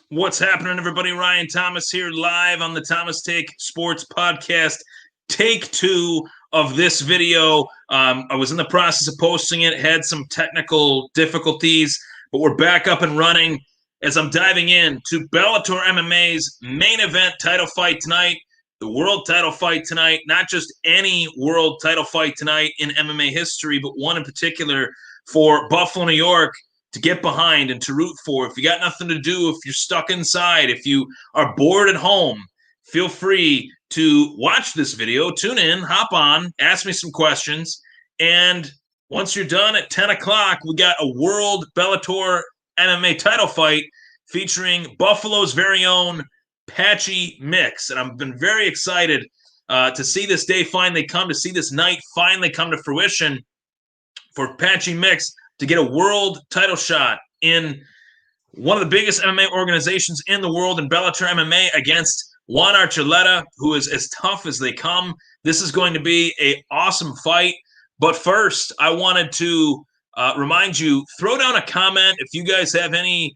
What's happening, everybody? Ryan Thomas here, live on the Thomas Take Sports Podcast. Take two of this video. I was in the process of posting it, had some technical difficulties, but we're back up and running as I'm diving in to Bellator MMA's main event title fight tonight, the world title fight tonight. Not just any world title fight tonight in MMA history, but one in particular for Buffalo, New York, to get behind and to root for. If you got nothing to do, if you're stuck inside, if you are bored at home, feel free to watch this video, tune in, hop on, ask me some questions. And once you're done at 10 o'clock, we got a World Bellator MMA title fight featuring Buffalo's very own Patchy Mix. And I've been very excited to see this day finally come, to see this night finally come to fruition for Patchy Mix to get a world title shot in one of the biggest MMA organizations in the world in Bellator MMA against Juan Archuleta, who is as tough as they come. This is going to be an awesome fight. But first, I wanted to remind you, throw down a comment if you guys have any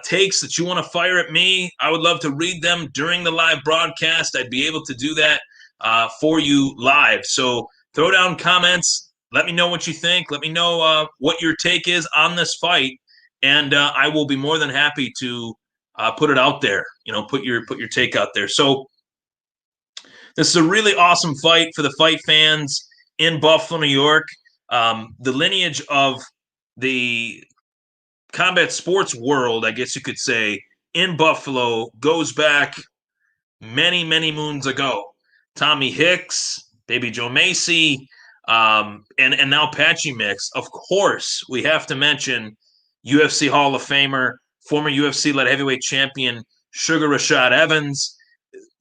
takes that you want to fire at me. I would love to read them during the live broadcast. I'd be able to do that for you live. So throw down comments. Let me know what you think. Let me know what your take is on this fight, and I will be more than happy to put it out there. You know, put your take out there. So this is a really awesome fight for the fight fans in Buffalo, New York. The lineage of the combat sports world, I guess you could say, in Buffalo goes back many, many moons ago. Tommy Hicks, Baby Joe Macy, and now Patchy Mix. Of course, we have to mention UFC Hall of Famer, former UFC light heavyweight champion Sugar Rashad Evans,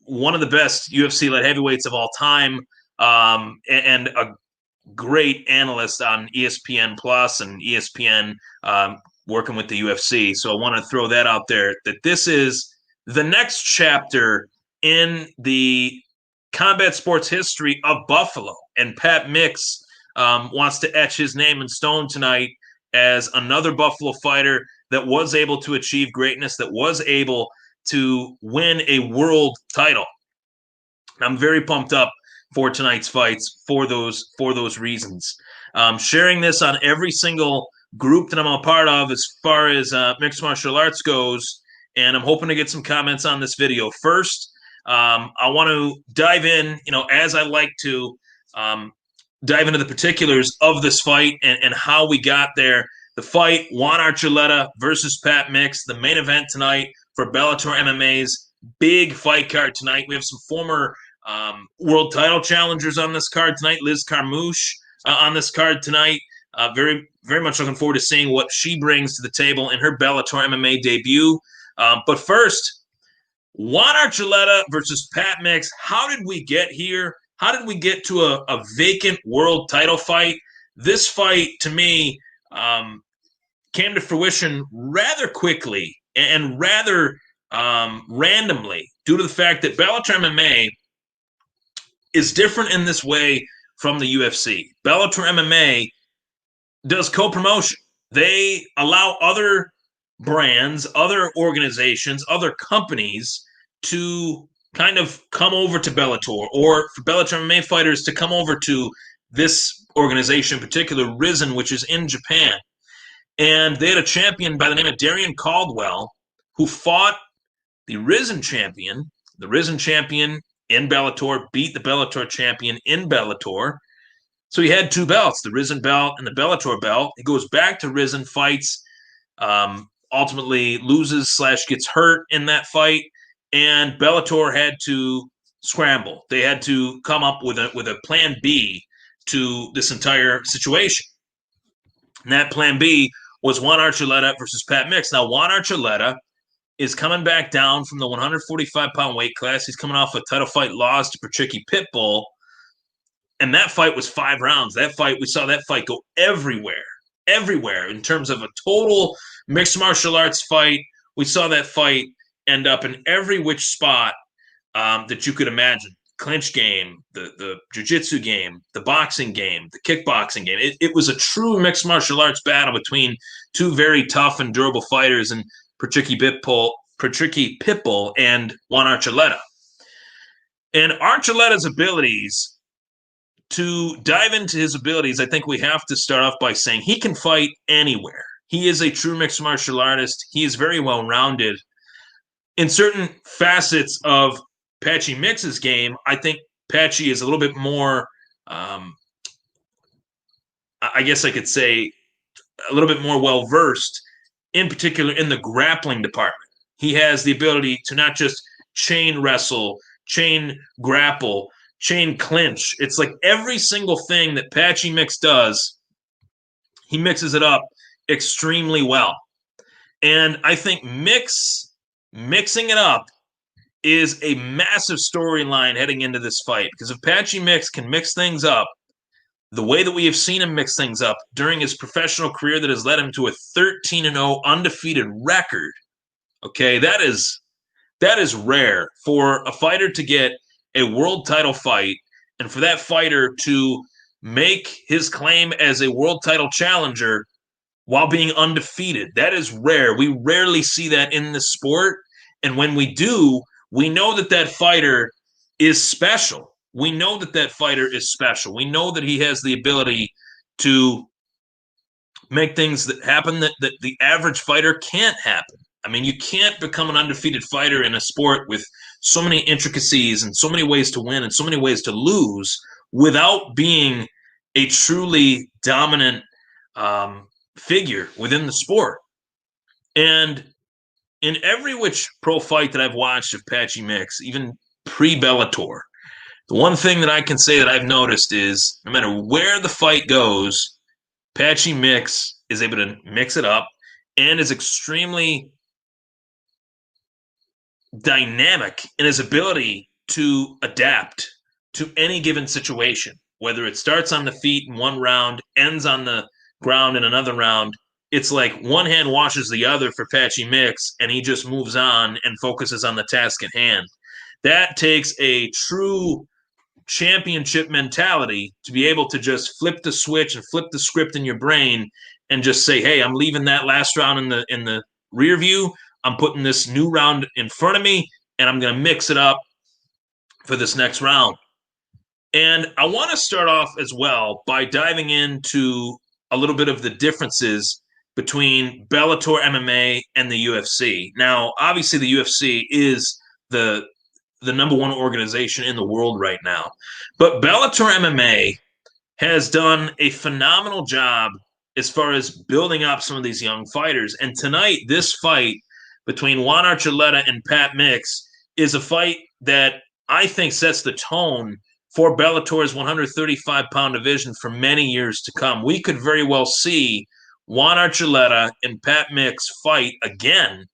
one of the best UFC light heavyweights of all time, and a great analyst on ESPN Plus and ESPN, working with the UFC. So I want to throw that out there, that this is the next chapter in the combat sports history of Buffalo. And Pat Mix wants to etch his name in stone tonight as another Buffalo fighter that was able to achieve greatness, that was able to win a world title. I'm very pumped up for tonight's fights for those reasons. Sharing this on every single group that I'm a part of as far as mixed martial arts goes, and I'm hoping to get some comments on this video. First, I want to dive in, as I like to, dive into the particulars of this fight and how we got there. The fight, Juan Archuleta versus Pat Mix, the main event tonight for Bellator MMA's big fight card tonight. We have some former world title challengers on this card tonight. Liz Carmouche on this card tonight. Very, very much looking forward to seeing what she brings to the table in her Bellator MMA debut. But first, Juan Archuleta versus Pat Mix. How did we get here? How did we get to a vacant world title fight? This fight, to me, came to fruition rather quickly and rather randomly, due to the fact that Bellator MMA is different in this way from the UFC. Bellator MMA does co-promotion. They allow other brands, other organizations, other companies to kind of come over to Bellator, or for Bellator MMA fighters to come over to this organization in particular, Risen, which is in Japan. And they had a champion by the name of Darian Caldwell who fought the Risen champion in Bellator, beat the Bellator champion in Bellator. So he had two belts, the Risen belt and the Bellator belt. He goes back to Risen, fights, ultimately loses / gets hurt in that fight, and Bellator had to scramble. They had to come up with a plan B to this entire situation. And that plan B was Juan Archuleta versus Pat Mix. Now, Juan Archuleta is coming back down from the 145-pound weight class. He's coming off a title fight loss to Patchy Pitbull. And that fight was 5 rounds. We saw that fight go everywhere in terms of a total mixed martial arts fight. We saw that fight end up in every which spot that you could imagine. Clinch game, the jiu-jitsu game, the boxing game, the kickboxing game. It was a true mixed martial arts battle between two very tough and durable fighters, and Patchy Pitbull Patricky Pitbull and Juan Archuleta. And Archuleta's abilities, to dive into his abilities, I think we have to start off by saying he can fight anywhere. He is a true mixed martial artist. He is very well-rounded. In certain facets of Patchy Mix's game, I think Patchy is a little bit more, I guess I could say, a little bit more well-versed, in particular in the grappling department. He has the ability to not just chain wrestle, chain grapple, chain clinch. It's like every single thing that Patchy Mix does, he mixes it up extremely well. And I think mixing it up is a massive storyline heading into this fight, because if Patchy Mix can mix things up the way that we have seen him mix things up during his professional career that has led him to a 13-0 undefeated record, okay, that is rare for a fighter to get a world title fight and for that fighter to make his claim as a world title challenger while being undefeated. That is rare. We rarely see that in this sport. And when we do, we know that that fighter is special. We know that that fighter is special. We know that he has the ability to make things that happen that the average fighter can't happen. I mean, you can't become an undefeated fighter in a sport with so many intricacies and so many ways to win and so many ways to lose without being a truly dominant figure within the sport. And in every which pro fight that I've watched of Patchy Mix, even pre-Bellator, the one thing that I can say that I've noticed is no matter where the fight goes, Patchy Mix is able to mix it up and is extremely dynamic in his ability to adapt to any given situation, whether it starts on the feet in one round, ends on the ground in another round. It's like one hand washes the other for Patchy Mix, and he just moves on and focuses on the task at hand. That takes a true championship mentality to be able to just flip the switch and flip the script in your brain and just say, hey, I'm leaving that last round in the rear view. I'm putting this new round in front of me, and I'm going to mix it up for this next round. And I want to start off as well by diving into a little bit of the differences between Bellator MMA and the UFC. Now, obviously, the UFC is the number one organization in the world right now. But Bellator MMA has done a phenomenal job as far as building up some of these young fighters. And tonight, this fight between Juan Archuleta and Pat Mix is a fight that I think sets the tone for Bellator's 135-pound division for many years to come. We could very well see Juan Archuleta and Pat Mix fight again,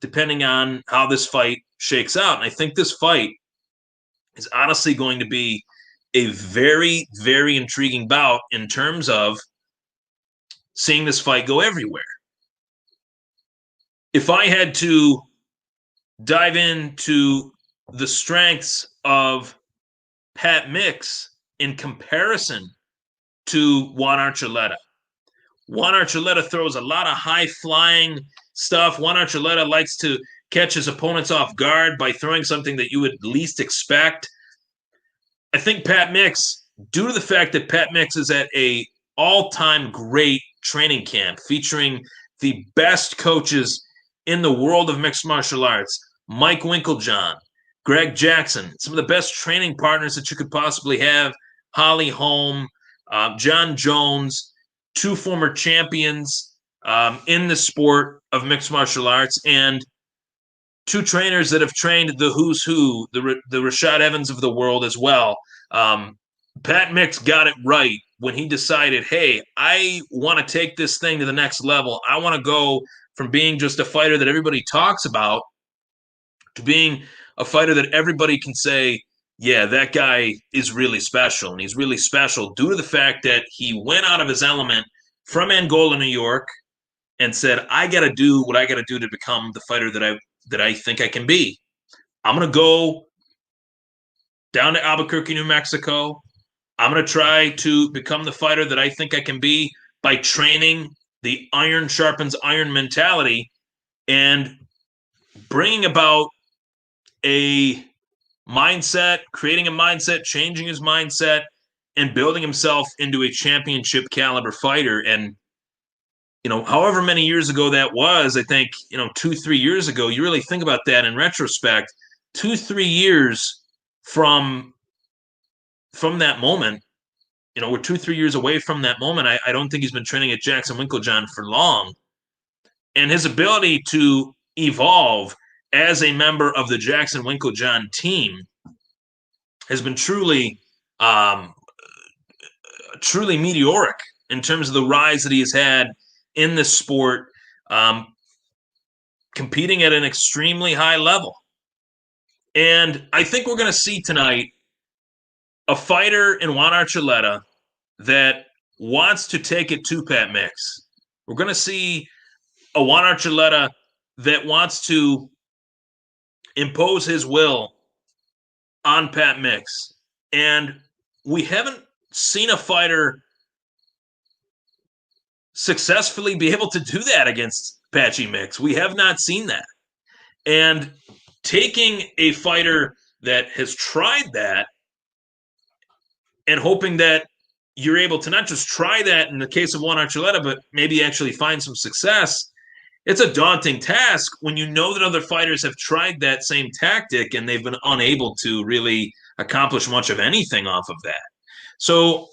depending on how this fight shakes out. And I think this fight is honestly going to be a very, very intriguing bout in terms of seeing this fight go everywhere. If I had to dive into the strengths of Pat Mix in comparison to Juan Archuleta, Juan Archuleta throws a lot of high-flying stuff. Juan Archuleta likes to catch his opponents off guard by throwing something that you would least expect. I think Pat Mix, due to the fact that Pat Mix is at a all-time great training camp featuring the best coaches in the world of mixed martial arts, Mike Winkeljohn, Greg Jackson, some of the best training partners that you could possibly have, Holly Holm, John Jones, two former champions in the sport of mixed martial arts, and two trainers that have trained the who's who, the Rashad Evans of the world as well. Pat Mix got it right when he decided, hey, I want to take this thing to the next level. I want to go from being just a fighter that everybody talks about to being a fighter that everybody can say, yeah, that guy is really special. And he's really special due to the fact that he went out of his element from Angola, New York, and said, I got to do what I got to do to become the fighter that I think I can be. I'm going to go down to Albuquerque, New Mexico. I'm going to try to become the fighter that I think I can be by training the iron sharpens iron mentality. And bringing about a mindset, creating a mindset, changing his mindset, and building himself into a championship caliber fighter. And, however many years ago that was, I think, 2-3 years ago, you really think about that in retrospect, 2-3 years from that moment, we're 2-3 years away from that moment. I don't think he's been training at Jackson Winklejohn for long. And his ability to evolve as a member of the Jackson Winklejohn team has been truly meteoric in terms of the rise that he has had in this sport, competing at an extremely high level. And I think we're going to see tonight a fighter in Juan Archuleta that wants to take it to Pat Mix. We're going to see a Juan Archuleta that wants to impose his will on Pat Mix. And we haven't seen a fighter successfully be able to do that against Patchy Mix. We have not seen that. And taking a fighter that has tried that and hoping that you're able to not just try that in the case of Juan Archuleta, but maybe actually find some success, it's a daunting task when you know that other fighters have tried that same tactic and they've been unable to really accomplish much of anything off of that. So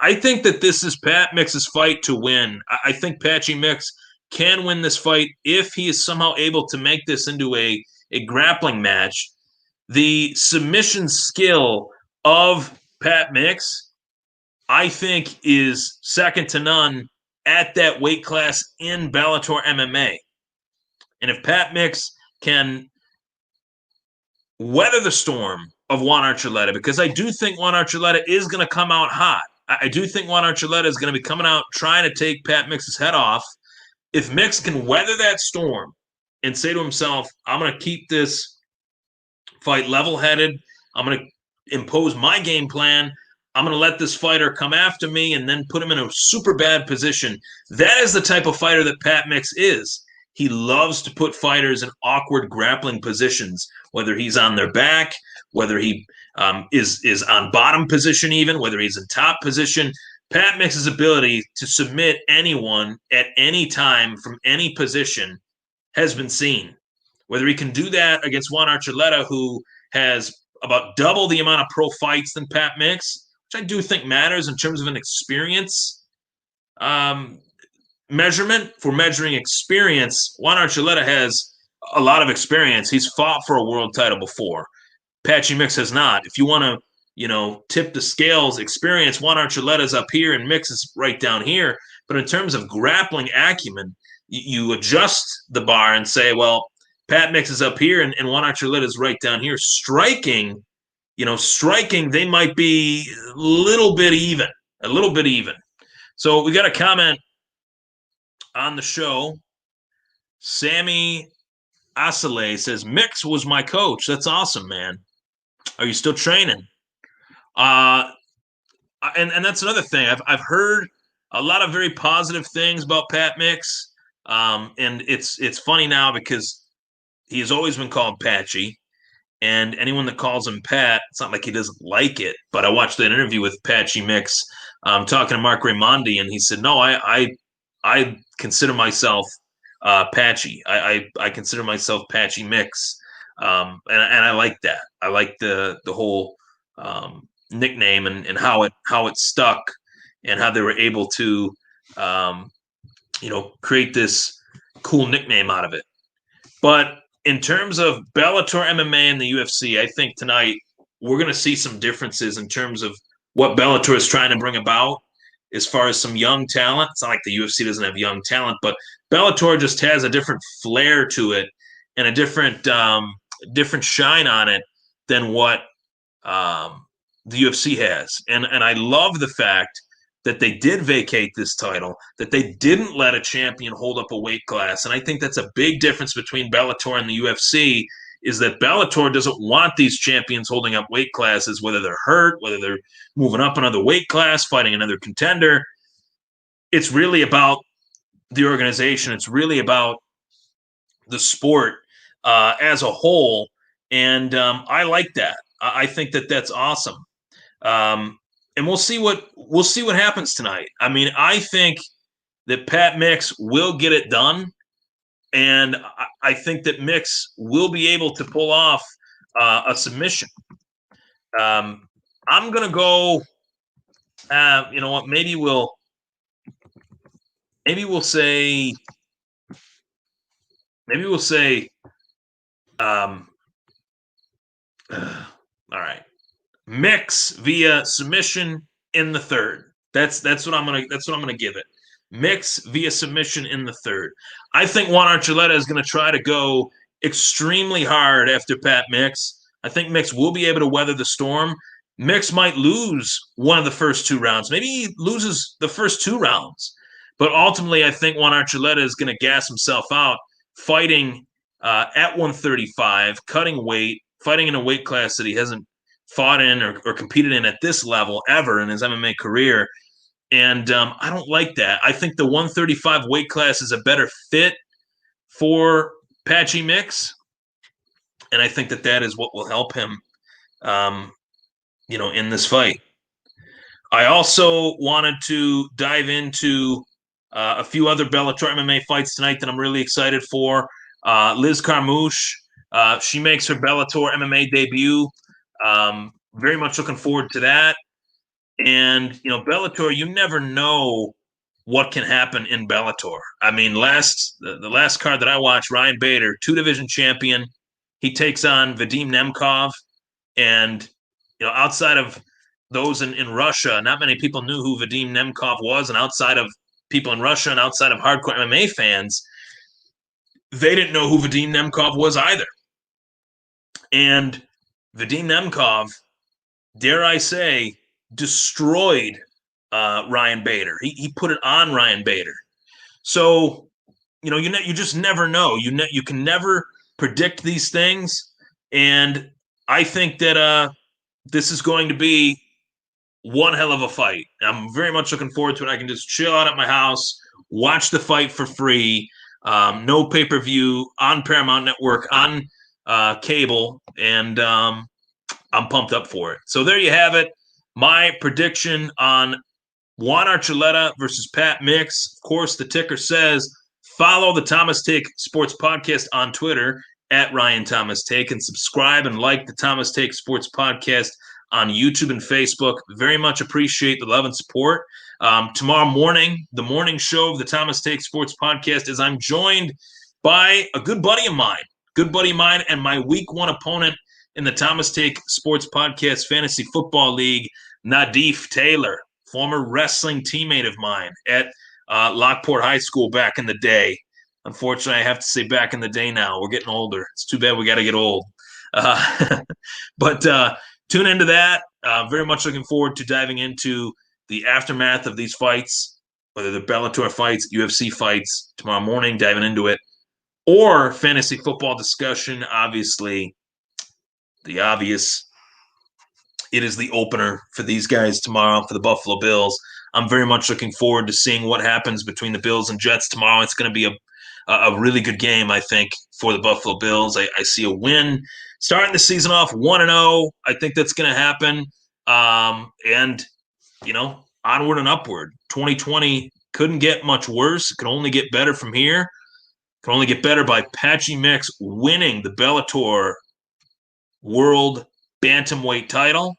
I think that this is Pat Mix's fight to win. I think Patchy Mix can win this fight if he is somehow able to make this into a grappling match. The submission skill of Pat Mix, I think, is second to none at that weight class in Bellator MMA. And if Pat Mix can weather the storm of Juan Archuleta, because I do think Juan Archuleta is going to come out hot. I do think Juan Archuleta is going to be coming out trying to take Pat Mix's head off. If Mix can weather that storm and say to himself, I'm going to keep this fight level-headed, I'm going to impose my game plan, I'm going to let this fighter come after me and then put him in a super bad position. That is the type of fighter that Pat Mix is. He loves to put fighters in awkward grappling positions, whether he's on their back, whether he is on bottom position even, whether he's in top position. Pat Mix's ability to submit anyone at any time from any position has been seen. Whether he can do that against Juan Archuleta, who has about double the amount of pro fights than Pat Mix, which I do think matters in terms of an experience measurement. For measuring experience, Juan Archuleta has a lot of experience. He's fought for a world title before. Patchy Mix has not. If you want to, tip the scales, experience, Juan Archuleta's up here and Mix is right down here. But in terms of grappling acumen, you adjust the bar and say, well, Pat Mix is up here and Juan Archuleta is right down here. Striking, they might be a little bit even. So we got a comment on the show. Sammy Asale says, Mix was my coach. That's awesome, man. Are you still training? And that's another thing. I've heard a lot of very positive things about Pat Mix. And it's funny now because he has always been called Patchy. And anyone that calls him Pat, it's not like he doesn't like it. But I watched that interview with Patchy Mix talking to Mark Raimondi, and he said, no, I consider myself Patchy. I consider myself Patchy Mix. And I like that. I like the whole nickname and how it stuck and how they were able to create this cool nickname out of it. But in terms of Bellator MMA and the UFC, I think tonight we're going to see some differences in terms of what Bellator is trying to bring about as far as some young talent. It's not like the UFC doesn't have young talent, but Bellator just has a different flair to it and a different shine on it than what the UFC has. And I love the fact that they did vacate this title, that they didn't let a champion hold up a weight class. And I think that's a big difference between Bellator and the UFC, is that Bellator doesn't want these champions holding up weight classes, whether they're hurt, whether they're moving up another weight class, fighting another contender. It's really about the organization. It's really about the sport. as a whole, and I like that. I think that that's awesome. And we'll see what happens tonight. I mean, I think that Pat Mix will get it done, and I think that Mix will be able to pull off a submission. I'm gonna go. You know what? Maybe we'll say. Maybe we'll say. All right. Mix via submission in the third. That's what I'm gonna give it. Mix via submission in the third. I think Juan Archuleta is gonna try to go extremely hard after Pat Mix. I think Mix will be able to weather the storm. Mix might lose one of the first 2 rounds. Maybe he loses the first 2 rounds. But ultimately, I think Juan Archuleta is going to gas himself out, fighting at 135, cutting weight, fighting in a weight class that he hasn't fought in or competed in at this level ever in his MMA career. And I don't like that. I think the 135 weight class is a better fit for Patchy Mix. And I think that is what will help him, in this fight. I also wanted to dive into a few other Bellator MMA fights tonight that I'm really excited for. Liz Carmouche, she makes her Bellator MMA debut. Very much looking forward to that. And, Bellator, you never know what can happen in Bellator. I mean, the last card that I watched, Ryan Bader, 2-division champion, he takes on Vadim Nemkov. And, outside of those in Russia, not many people knew who Vadim Nemkov was. And outside of people in Russia and outside of hardcore MMA fans, they didn't know who Vadim Nemkov was either. And Vadim Nemkov, dare I say, destroyed Ryan Bader. He put it on Ryan Bader. So, you just never know. You can never predict these things. And I think that this is going to be one hell of a fight. I'm very much looking forward to it. I can just chill out at my house, watch the fight for free, no pay-per-view, on Paramount Network, on cable, and I'm pumped up for it. So there you have it. My prediction on Juan Archuleta versus Pat Mix. Of course, the ticker says follow the Thomas Take Sports Podcast on Twitter at Ryan Thomas Take, and subscribe and like the Thomas Take Sports Podcast on YouTube and Facebook. Very much appreciate the love and support. Tomorrow morning, the morning show of the Thomas Take Sports Podcast is I'm joined by a good buddy of mine and my week 1 opponent in the Thomas Take Sports Podcast Fantasy Football League, Nadif Taylor, former wrestling teammate of mine at Lockport High School back in the day. Unfortunately, I have to say back in the day now. We're getting older. It's too bad we got to get old. But tune into that. Very much looking forward to diving into the aftermath of these fights, whether they're Bellator fights, UFC fights, tomorrow morning, diving into it, or fantasy football discussion. Obviously, the obvious, it is the opener for these guys tomorrow for the Buffalo Bills. I'm very much looking forward to seeing what happens between the Bills and Jets tomorrow. It's going to be a really good game, I think, for the Buffalo Bills. I see a win. Starting the season off 1-0, I think that's going to happen. And, onward and upward. 2020 couldn't get much worse. It can only get better from here. It can only get better by Patchy Mix winning the Bellator World Bantamweight title.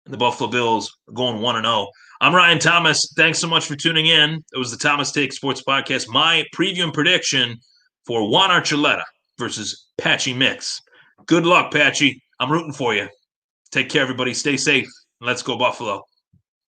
And the Buffalo Bills going 1-0. I'm Ryan Thomas. Thanks so much for tuning in. It was the Thomas Take Sports Podcast. My preview and prediction for Juan Archuleta versus Patchy Mix. Good luck, Patchy. I'm rooting for you. Take care, everybody. Stay safe. Let's go, Buffalo.